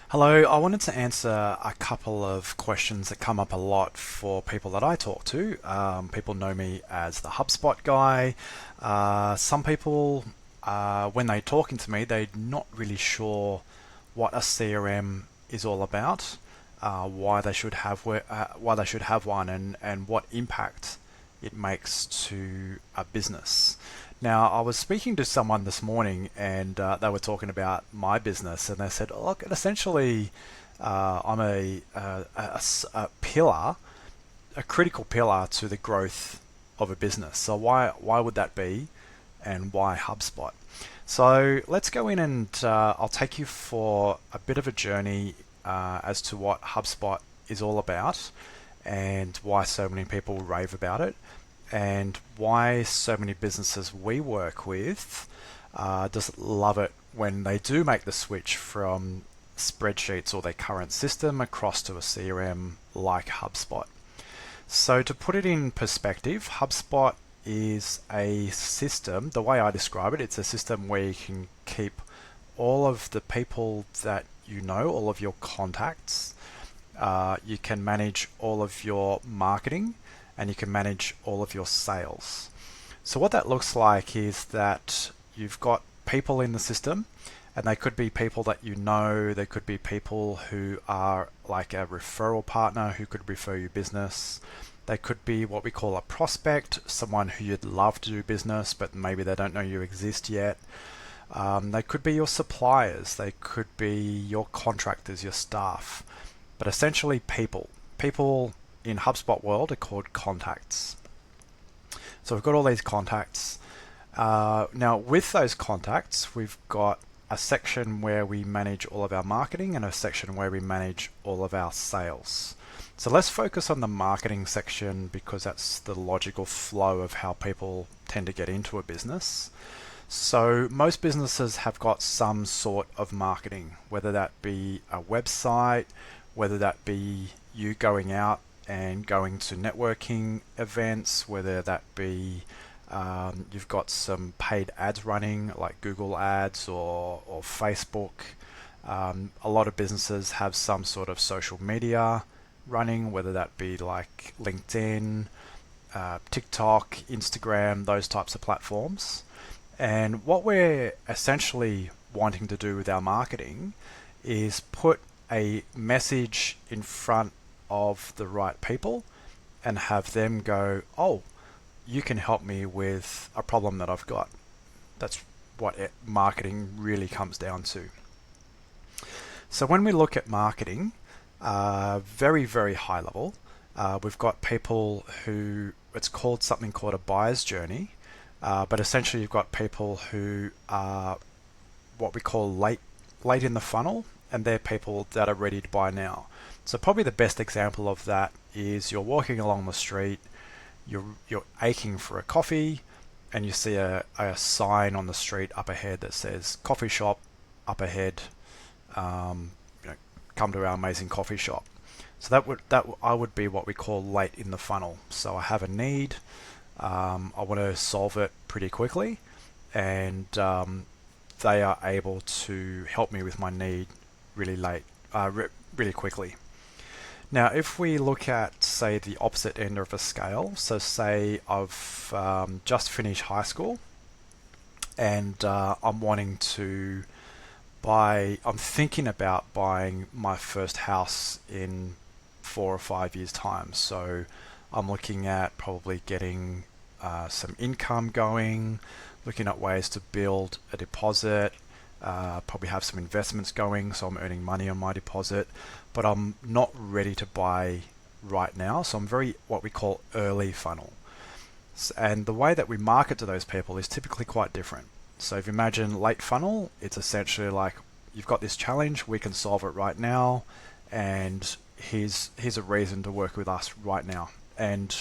Hello, I wanted to answer a couple of questions that come up a lot for people that I talk to. People know me as the HubSpot guy. Some people, when they're talking to me, they're not really sure what a CRM is all about, why they should have one, and what impact it makes to a business. Now, I was speaking to someone this morning, and they were talking about my business, and they said, "Look, essentially, I'm a pillar, a critical pillar to the growth of a business. So why would that be, and why HubSpot?" So let's go in, and I'll take you for a bit of a journey as to what HubSpot is all about, and why so many people rave about it, and why so many businesses we work with just love it when they do make the switch from spreadsheets or their current system across to a CRM like HubSpot. So to put it in perspective, HubSpot is a system, the way I describe it, it's a system where you can keep all of the people that you know, all of your contacts. You can manage all of your marketing, and you can manage all of your sales. So what that looks like is that you've got people in the system, and they could be people that you know, they could be people who are like a referral partner who could refer you business. They could be what we call a prospect, someone who you'd love to do business, but maybe they don't know you exist yet. They could be your suppliers, they could be your contractors, your staff, but essentially people. People in HubSpot world are called contacts. So we've got all these contacts. Now with those contacts, we've got a section where we manage all of our marketing and a section where we manage all of our sales. So let's focus on the marketing section because that's the logical flow of how people tend to get into a business. So most businesses have got some sort of marketing, whether that be a website, whether that be you going out and going to networking events, whether that be you've got some paid ads running like Google ads or Facebook. A lot of businesses have some sort of social media running, whether that be like LinkedIn, TikTok, Instagram, those types of platforms. And what we're essentially wanting to do with our marketing is put a message in front of the right people and have them go, "Oh, you can help me with a problem that I've got." That's what marketing really comes down to. So when we look at marketing, very, very high level, we've got people who, it's called something called a buyer's journey, but essentially you've got people who are what we call late in the funnel, and they're people that are ready to buy now. So probably the best example of that is you're walking along the street, you're aching for a coffee, and you see a sign on the street up ahead that says coffee shop up ahead, you know, come to our amazing coffee shop. So I would be what we call late in the funnel. So I have a need, I want to solve it pretty quickly, and they are able to help me with my need really really quickly. Now, if we look at, say, the opposite end of a scale, so say I've just finished high school, and I'm wanting to I'm thinking about buying my first house in 4 or 5 years' time. So I'm looking at probably getting some income going, looking at ways to build a deposit, probably have some investments going, so I'm earning money on my deposit, but I'm not ready to buy right now. So I'm very what we call early funnel. And the way that we market to those people is typically quite different. So if you imagine late funnel, it's essentially like, you've got this challenge, we can solve it right now, and here's a reason to work with us right now. And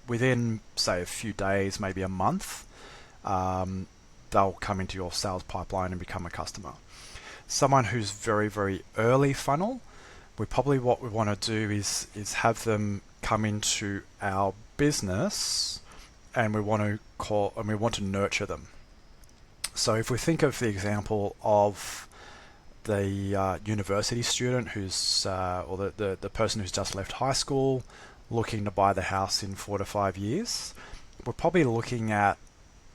within, say, a few days, maybe a month, they'll come into your sales pipeline and become a customer. Someone who's very, very early funnel, what we want to do is have them come into our business, and we want to nurture them. So if we think of the example of the university student who's or the person who's just left high school looking to buy the house in 4 to 5 years, we're probably looking at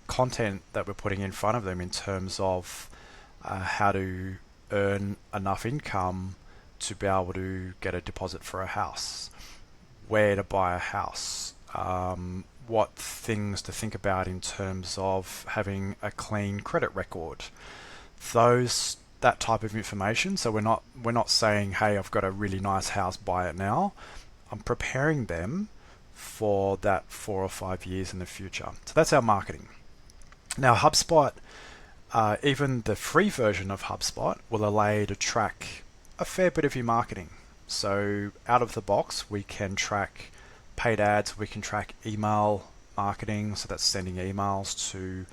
content that we're putting in front of them in terms of how to earn enough income to be able to get a deposit for a house, where to buy a house, what things to think about in terms of having a clean credit record, that type of information. So we're not saying, hey, I've got a really nice house, buy it now. I'm preparing them for that 4 or 5 years in the future. So that's our marketing. Now HubSpot, even the free version of HubSpot, will allow you to track a fair bit of your marketing. So out of the box, we can track paid ads, we can track email marketing, so that's sending emails to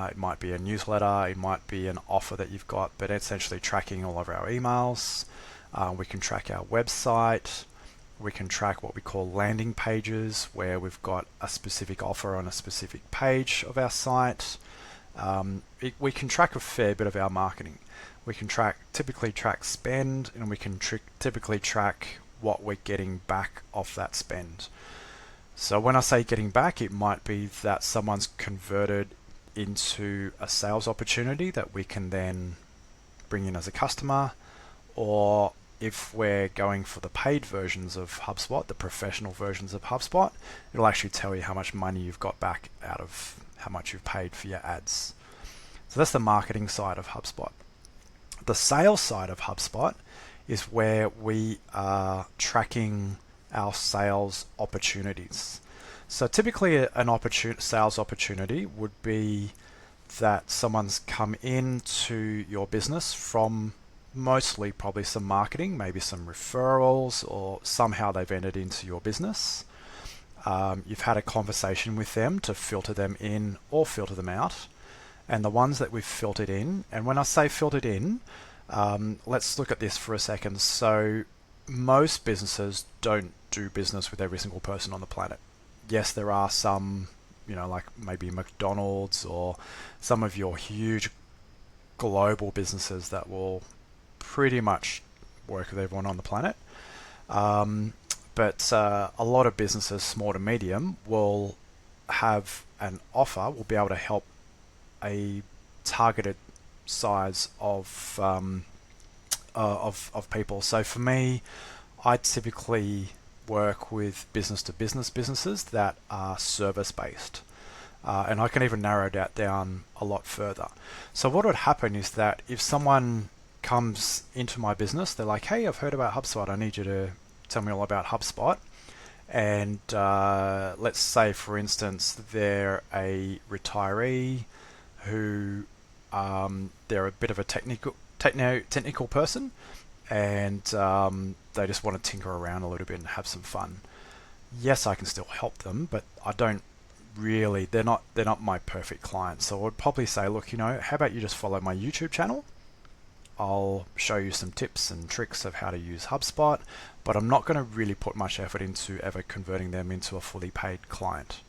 it might be a newsletter, it might be an offer that you've got, but essentially tracking all of our emails. We can track our website. We can track what we call landing pages, where we've got a specific offer on a specific page of our site. We can track a fair bit of our marketing. We can typically track spend, and we can typically track what we're getting back off that spend. So when I say getting back, it might be that someone's converted into a sales opportunity that we can then bring in as a customer, or if we're going for the paid versions of HubSpot, the professional versions of HubSpot, it'll actually tell you how much money you've got back out of how much you've paid for your ads. So that's the marketing side of HubSpot. The sales side of HubSpot is where we are tracking our sales opportunities. So typically an sales opportunity would be that someone's come into your business from mostly probably some marketing, maybe some referrals, or somehow they've entered into your business. You've had a conversation with them to filter them in or filter them out. And the ones that we've filtered in, and when I say filtered in, let's look at this for a second. So most businesses don't do business with every single person on the planet. Yes, there are some, like maybe McDonald's or some of your huge global businesses that will pretty much work with everyone on the planet. But a lot of businesses, small to medium, will have an offer, will be able to help a targeted size of people. So for me, I typically work with business-to-business businesses that are service-based. And I can even narrow that down a lot further. So what would happen is that if someone comes into my business, they're like, hey, I've heard about HubSpot. I need you to tell me all about HubSpot. And let's say, for instance, they're a retiree who they're a bit of a technical person, and they just want to tinker around a little bit and have some fun. Yes, I can still help them, but I don't really. They're not my perfect client. So I would probably say, look, how about you just follow my YouTube channel? I'll show you some tips and tricks of how to use HubSpot, but I'm not going to really put much effort into ever converting them into a fully paid client.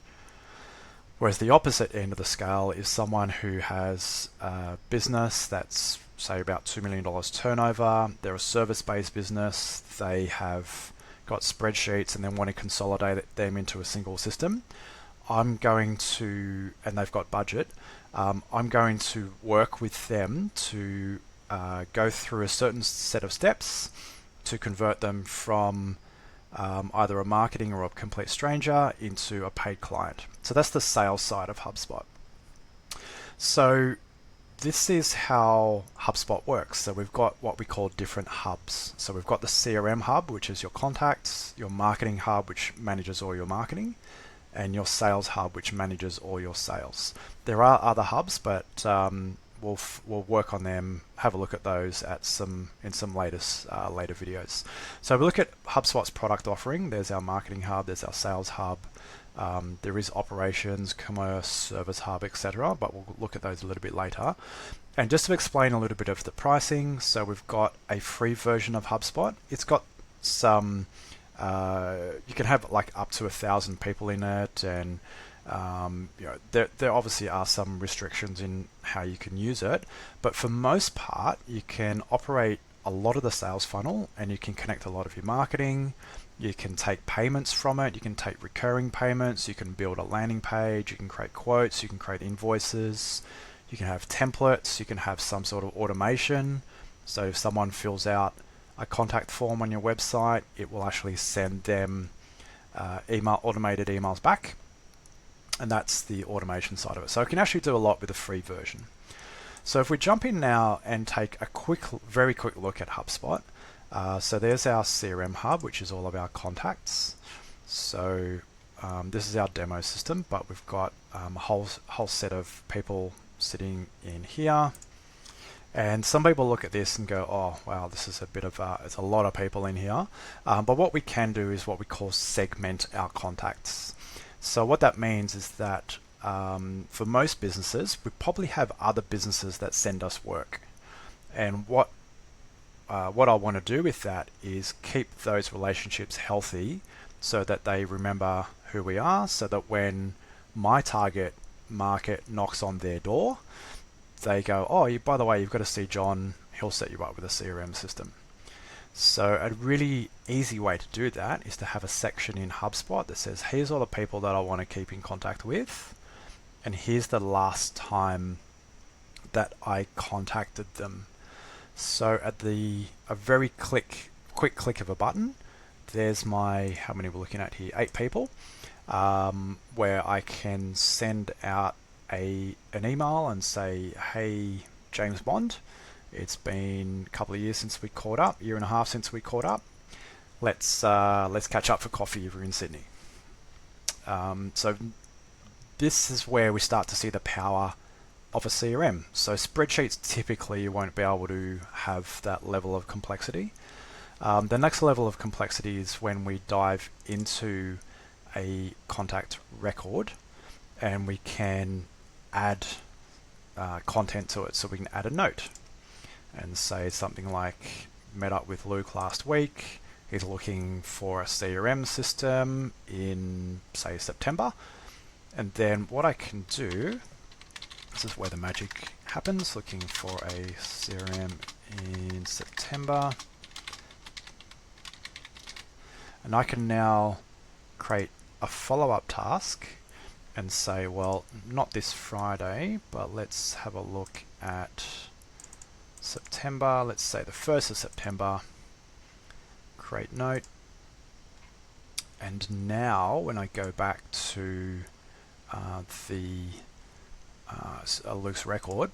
Whereas the opposite end of the scale is someone who has a business that's, say, about $2 million turnover. They're a service-based business. They have got spreadsheets and then want to consolidate them into a single system. And they've got budget. I'm going to work with them to go through a certain set of steps to convert them from either a marketing or a complete stranger into a paid client. So that's the sales side of HubSpot. So this is how HubSpot works. So we've got what we call different hubs. So we've got the CRM hub, which is your contacts, your marketing hub, which manages all your marketing, and your sales hub, which manages all your sales. There are other hubs, but we'll work on them, have a look at those in some later videos. So we look at HubSpot's product offering. There's our marketing hub, there's our sales hub, there is operations, commerce, service hub, etc. But we'll look at those a little bit later. And just to explain a little bit of the pricing, so we've got a free version of HubSpot. It's got some, you can have like up to 1,000 people in it, and There obviously are some restrictions in how you can use it, but for most part, you can operate a lot of the sales funnel and you can connect a lot of your marketing. You can take payments from it. You can take recurring payments. You can build a landing page. You can create quotes. You can create invoices. You can have templates. You can have some sort of automation. So if someone fills out a contact form on your website, it will actually send them automated emails back. And that's the automation side of it. So it can actually do a lot with the free version. So if we jump in now and take a very quick look at HubSpot. So there's our CRM hub, which is all of our contacts. So this is our demo system, but we've got a whole set of people sitting in here. And some people look at this and go, oh, wow, this is it's a lot of people in here. But what we can do is what we call segment our contacts. So what that means is that for most businesses, we probably have other businesses that send us work. And what I want to do with that is keep those relationships healthy so that they remember who we are, so that when my target market knocks on their door, they go, oh, by the way, you've got to see John, he'll set you up with a CRM system. So a really easy way to do that is to have a section in HubSpot that says, here's all the people that I want to keep in contact with, and here's the last time that I contacted them. So at a very quick click of a button, there's how many we're looking at here? 8 people, where I can send out an email and say, hey, James Bond, it's been a couple of years since we caught up, year and a half since we caught up. Let's catch up for coffee if you're in Sydney. So this is where we start to see the power of a CRM. So spreadsheets typically you won't be able to have that level of complexity. The next level of complexity is when we dive into a contact record and we can add content to it. So we can add a note and say something like, met up with Luke last week. He's looking for a CRM system in, say, September. And then what I can do, this is where the magic happens, looking for a CRM in September. And I can now create a follow-up task and say, well, not this Friday, but let's have a look at September. Let's say the 1st of September. Create note. And now when I go back to Luke's record,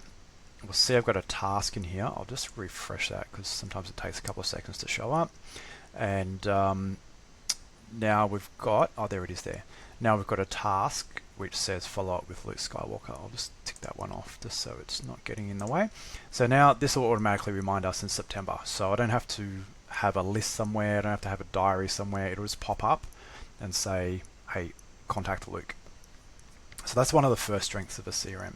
we'll see I've got a task in here. I'll just refresh that because sometimes it takes a couple of seconds to show up. And now we've got, oh, there it is there. Now we've got a task which says follow up with Luke Skywalker. I'll just tick that one off just so it's not getting in the way. So now this will automatically remind us in September. So I don't have to have a list somewhere. I don't have to have a diary somewhere. It'll just pop up and say, hey, contact Luke. So that's one of the first strengths of a CRM.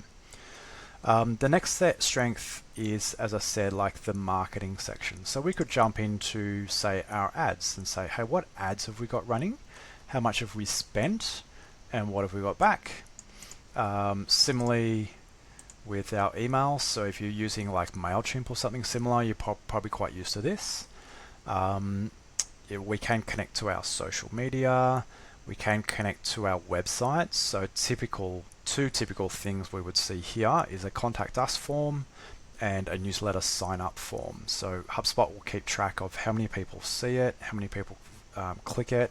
The next strength is, as I said, like the marketing section. So we could jump into, say, our ads and say, hey, what ads have we got running? How much have we spent? And what have we got back? Similarly with our emails. So if you're using like MailChimp or something similar, you're probably quite used to this. We can connect to our social media. We can connect to our website. So two typical things we would see here is a contact us form and a newsletter sign up form. So HubSpot will keep track of how many people see it, how many people click it,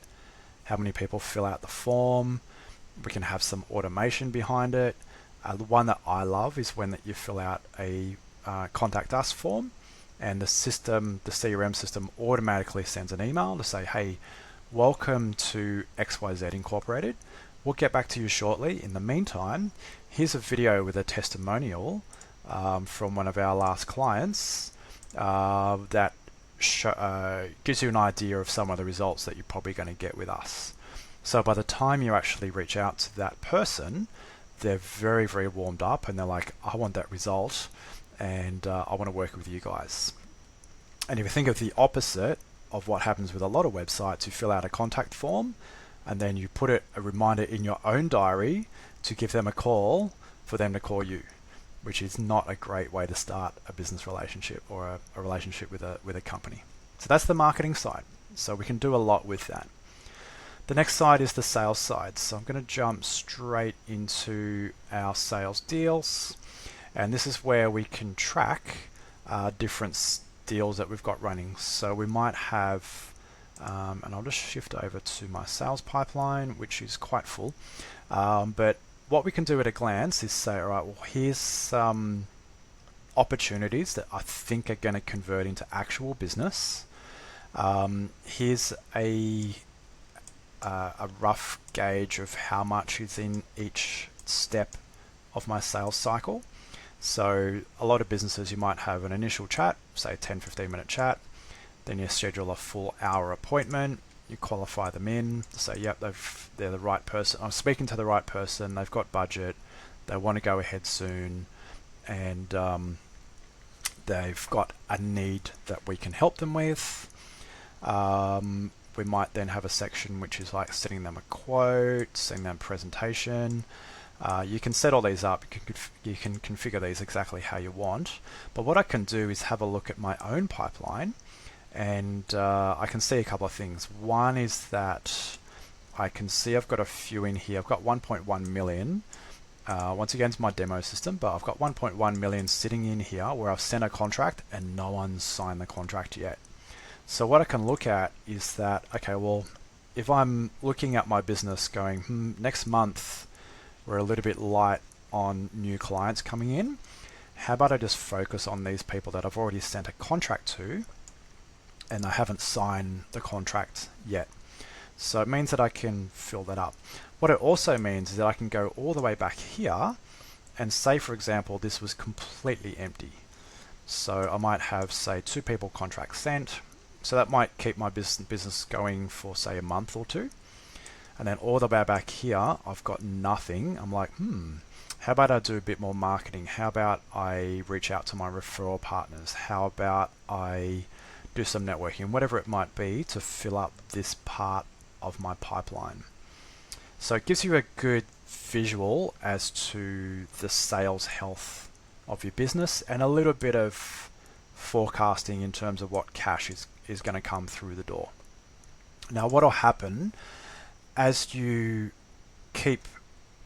how many people fill out the form. We can have some automation behind it. The one that I love is when you fill out a contact us form and the CRM system automatically sends an email to say, hey, welcome to XYZ Incorporated. We'll get back to you shortly. In the meantime, here's a video with a testimonial from one of our last clients that gives you an idea of some of the results that you're probably going to get with us. So by the time you actually reach out to that person, they're very, very warmed up and they're like, I want that result and I want to work with you guys. And if you think of the opposite of what happens with a lot of websites, you fill out a contact form, and then you put a reminder in your own diary to give them a call for them to call you, which is not a great way to start a business relationship or a relationship with a company. So that's the marketing side. So we can do a lot with that. The next side is the sales side. So I'm going to jump straight into our sales deals. And this is where we can track different deals that we've got running. So we might have, and I'll just shift over to my sales pipeline, which is quite full. But what we can do at a glance is say, all right, well, here's some opportunities that I think are going to convert into actual business. Here's a rough gauge of how much is in each step of my sales cycle. So a lot of businesses, you might have an initial chat, say 10-15 minute chat, then you schedule a full hour appointment, you qualify them in, say, yep, they're the right person, I'm speaking to the right person, they've got budget, they want to go ahead soon, and they've got a need that we can help them with. We might then have a section which is like sending them a quote, sending them a presentation. You can set all these up, you can configure these exactly how you want. But what I can do is have a look at my own pipeline, and I can see a couple of things. One is that I can see I've got a few in here. I've got 1.1 million. Once again, it's my demo system, but I've got 1.1 million sitting in here where I've sent a contract and no one's signed the contract yet. So what I can look at is that, okay, well, if I'm looking at my business going, next month we're a little bit light on new clients coming in, how about I just focus on these people that I've already sent a contract to and I haven't signed the contract yet. So it means that I can fill that up. What it also means is that I can go all the way back here and say, for example, this was completely empty. So I might have, say, 2 people contracts sent. So that might keep my business going for, say, a month or 2. And then all the way back here, I've got nothing. I'm like, how about I do a bit more marketing? How about I reach out to my referral partners? How about I do some networking, whatever it might be, to fill up this part of my pipeline. So it gives you a good visual as to the sales health of your business and a little bit of forecasting in terms of what cash is going to come through the door. Now, what will happen as you keep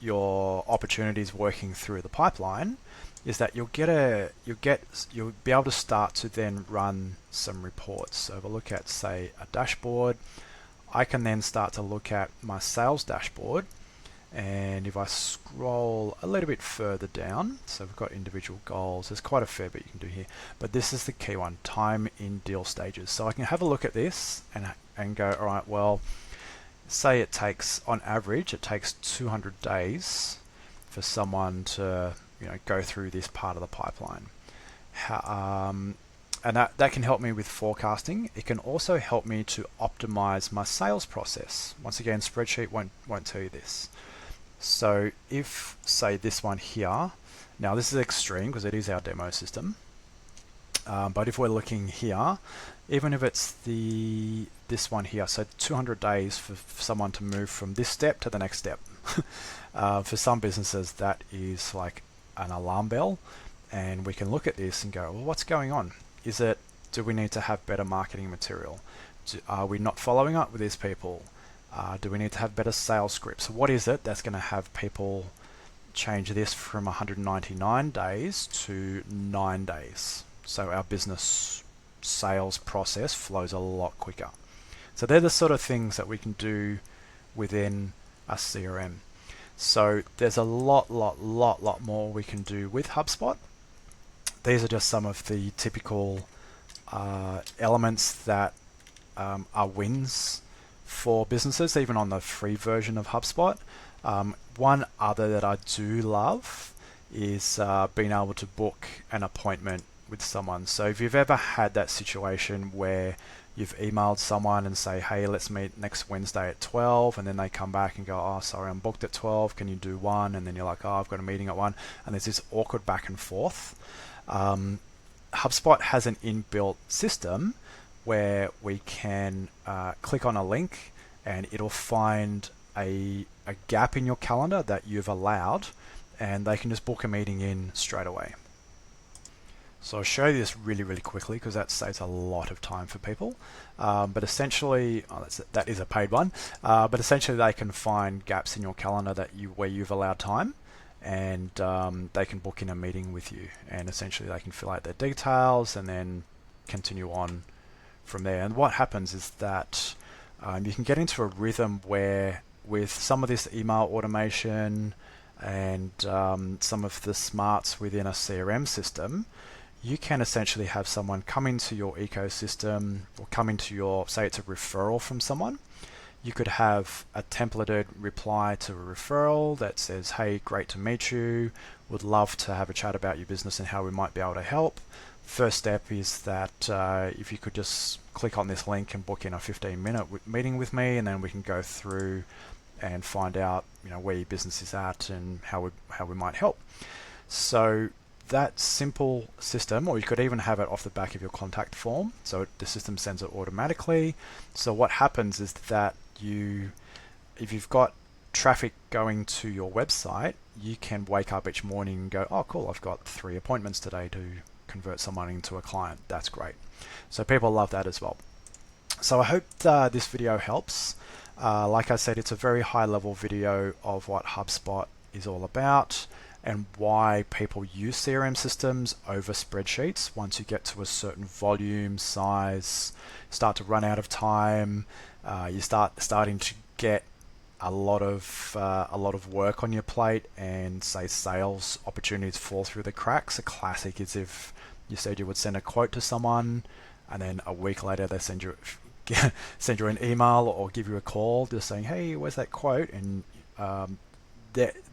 your opportunities working through the pipeline is that you'll be able to start to then run some reports. So if I look at, say, a dashboard, I can then start to look at my sales dashboard, and if I scroll a little bit further down, so we've got individual goals, there's quite a fair bit you can do here, but this is the key one, time in deal stages. So I can have a look at this and go, all right, well, say it takes, on average, it takes 200 days for someone to go through this part of the pipeline. And that can help me with forecasting. It can also help me to optimize my sales process. Once again, spreadsheet won't tell you this. So if, say, this one here, now this is extreme because it is our demo system, but if we're looking here, even if it's this one here, so 200 days for someone to move from this step to the next step. For some businesses, that is like an alarm bell, and we can look at this and go, well, what's going on? Do we need to have better marketing material? Are we not following up with these people? Do we need to have better sales scripts? What is it that's going to have people change this from 199 days to 9 days? So our business sales process flows a lot quicker. So they're the sort of things that we can do within a CRM. So there's a lot more we can do with HubSpot. These are just some of the typical elements that are wins for businesses, even on the free version of HubSpot. One other that I do love is being able to book an appointment with someone. So if you've ever had that situation where you've emailed someone and say, hey, let's meet next Wednesday at 12, and then they come back and go, oh, sorry, I'm booked at 12, can you do 1? And then you're like, oh, I've got a meeting at 1, and there's this awkward back and forth. HubSpot has an inbuilt system where we can click on a link and it'll find a gap in your calendar that you've allowed, and they can just book a meeting in straight away. So I'll show you this really quickly because that saves a lot of time for people. But essentially, that is a paid one. But essentially, they can find gaps in your calendar where you've allowed time, and they can book in a meeting with you. And essentially, they can fill out their details and then continue on from there. And what happens is that you can get into a rhythm where, with some of this email automation and some of the smarts within a CRM system, you can essentially have someone come into your ecosystem or come into your, say it's a referral from someone. You could have a templated reply to a referral that says, hey, great to meet you. Would love to have a chat about your business and how we might be able to help. First step is that if you could just click on this link and book in a 15-minute meeting with me, and then we can go through and find out, where your business is at and how we might help. So that simple system, or you could even have it off the back of your contact form, so the system sends it automatically. So what happens is that if you've got traffic going to your website, you can wake up each morning and go, oh cool, I've got 3 appointments today to convert someone into a client. That's great. So people love that as well. So I hope this video helps. Like I said, it's a very high level video of what HubSpot is all about and why people use CRM systems over spreadsheets. Once you get to a certain volume, size, start to run out of time, you starting to get a lot of work on your plate, and say sales opportunities fall through the cracks. A classic is if you said you would send a quote to someone, and then a week later they send you an email or give you a call just saying, hey, where's that quote? And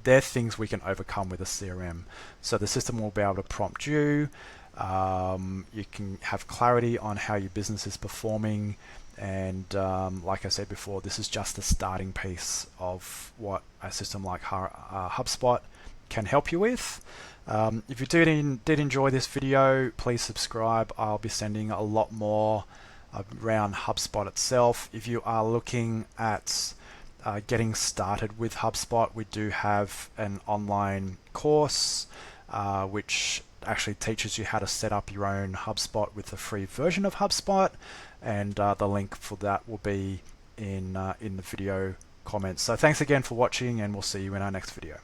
they're things we can overcome with a CRM. So the system will be able to prompt you. You can have clarity on how your business is performing. And like I said before, this is just the starting piece of what a system like HubSpot can help you with. If you did enjoy this video, please subscribe. I'll be sending a lot more around HubSpot itself. If you are looking at getting started with HubSpot, we do have an online course which actually teaches you how to set up your own HubSpot with the free version of HubSpot, and the link for that will be in the video comments. So thanks again for watching, and we'll see you in our next video.